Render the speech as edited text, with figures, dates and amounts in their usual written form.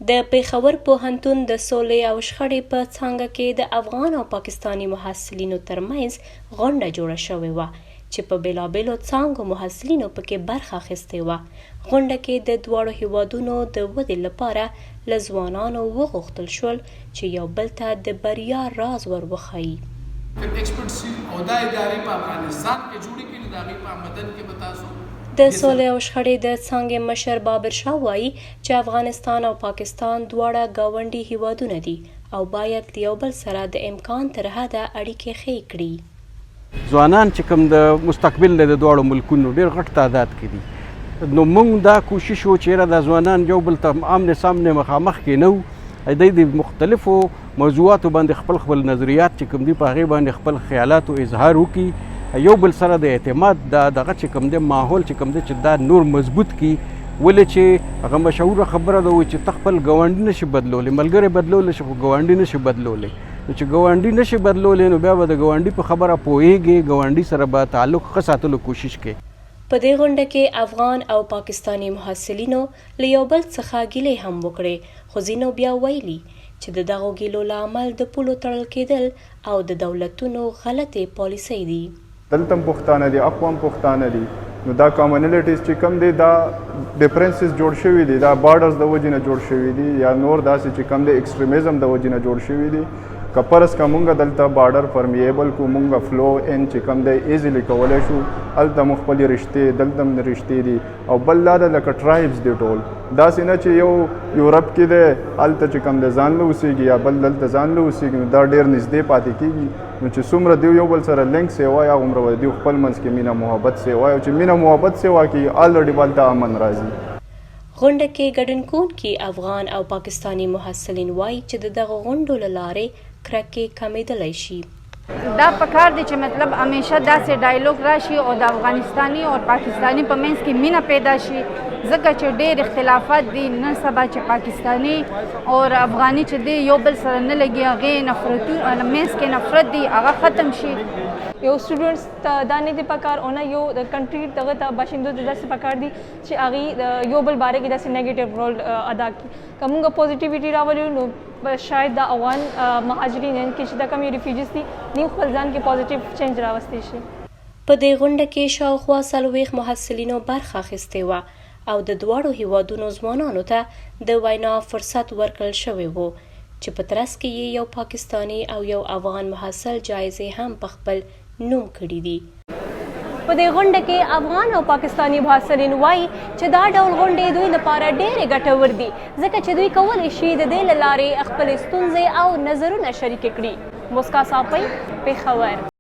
د پیښور پوهنتون د سولې او شخړې په څانګه کې د افغان او پاکستاني محصلینو ترمنځ غونډه جوړه شوې وه چې په بېلابېلو څانګو محصلینو پکې برخه اخیستې وه. غونډه کې د دواړو هیوادونو د ودې لپاره له ځوانانو وغوښتل شول چې یو بل ته د بریا راز ور وښایي. د سولې او شخړې د څانګې مشر بابر شاه وایي چې افغانستان او پاکستان دواړه ګاونډي هیوادونه دي او باید د یو بل سره د امکان تر حده اړیکې ښې کړي. ځوانان چې کوم د مستقبل د دواړو ملکونو ډېر غټ تعداد کې دي، نو موږ دا کوشش وکړو چې د ځوانان یو بل ته آمنے سامنے مخامخ کې نه دوی د مختلفو موضوعاتو باندې خپل نظریات چې کوم دي په هغې باندې خپل خیالاتو اظهار وکړي، یو بل سره د اعتماد دغه چې کوم دی ماحول چې کوم دی چې دا نور مضبوط کړي. ولې چې هغه مشهوره خبره ده چې ته خپل ګاونډي نشي بدلولی، ملګری بدلولی شي خو ګاونډي نشي بدلولی. نو چې ګاونډي نشي بدلولی نو بیا به د ګاونډي په خبره پوهېږي، ګاونډي سره به تعلق ښه ساتلو کوشش کوي. په دې غونډه کې افغان او پاکستاني محصلینو له یو بل څخه ګیلې هم وکړې، خو ځینو بیا ویلي چې د دغو ګیلو له امل د پولو تړل کېدل او د دولتونو غلطې پالیسۍ دي. دلته هم پښتانه دي، اخوا هم پښتانه دي، نو دا کامنلیټیز چې کوم دی دا ډیفرنسز جوړ شوي دي، دا بارډرز د وجې نه جوړ شوي دي یا نور داسې چې کوم دی ایکسټریمزم د وجې نه جوړ شوي دي. که پرس که مونږ دلته بارډر پرمیبل کو مونږ فلو ان چې کوم دی ایزیلی کولی شو، هلته مو خپلې رشتې دلته هم رشتې دي. او بل دا ده لکه ټرایبز دي ټول، داسې نه چې یو یورپ کې دی هلته چې کوم دی ځان له اوسېږي یا بل دلته ځان له اوسېږي، نو دا ډېر نږدې پاتې کېږي. نو چې څومره دیو یو بل سره لینک سیوا یا هغومره دیو خپل منځ کې مینه محبت سیوا، او چې مینه محبت سیوا کې الریډي هلته امن راځي. غونډه کې ګډون کوونکي افغان او پاکستاني محصلین وایي چې د دغه غونډو له لارې کرکې کمېدلی شي. دا پکار دی چې مطلب همیشه داسې ډایلوګ راشي او د افغانستاني او پاکستاني په منځ کې مینه پیدا شي، ځکه چې ډېر اختلافات دي نن سبا چې پاکستاني او افغاني چې دی یو بل سره نه لګي، هغې نفرتونه منځ کې نفرت دی هغه ختم شي. یو سټوډنټس ته دا نه دی پکار او نه یو د کنټري دغه ته باشندو ته داسې پکار دي چې هغې یو بل باره کې داسې نیګیټیو رول ادا کړي. که موږ پوزیټیویټي راولو نو شاید د افغان مهاجرین کې چې دا کم یو ریفیوجیز دي دوی خپل ځان کې پوزیټیو چینج راوستی شي. په دې غونډه کې شاوخوا 40 محصلینو برخه اخیستې وه او د دواړو هیوادونو ځوانانو ته د وینا فرصت ورکړل شوی و چې په ترڅ کې یې یو پاکستاني او یو افغان محصل جایزې هم په خپل نوم کړي دي. په دې غونډه کې افغان او پاکستاني محصلین وایي چې دا ډول غونډې دوی لپاره ډېرې ګټور دي، ځکه چې دوی کولی شي د دې له لارې خپلې ستونزې او نظرونه شریک کړي. مسکا صافی، پیښور.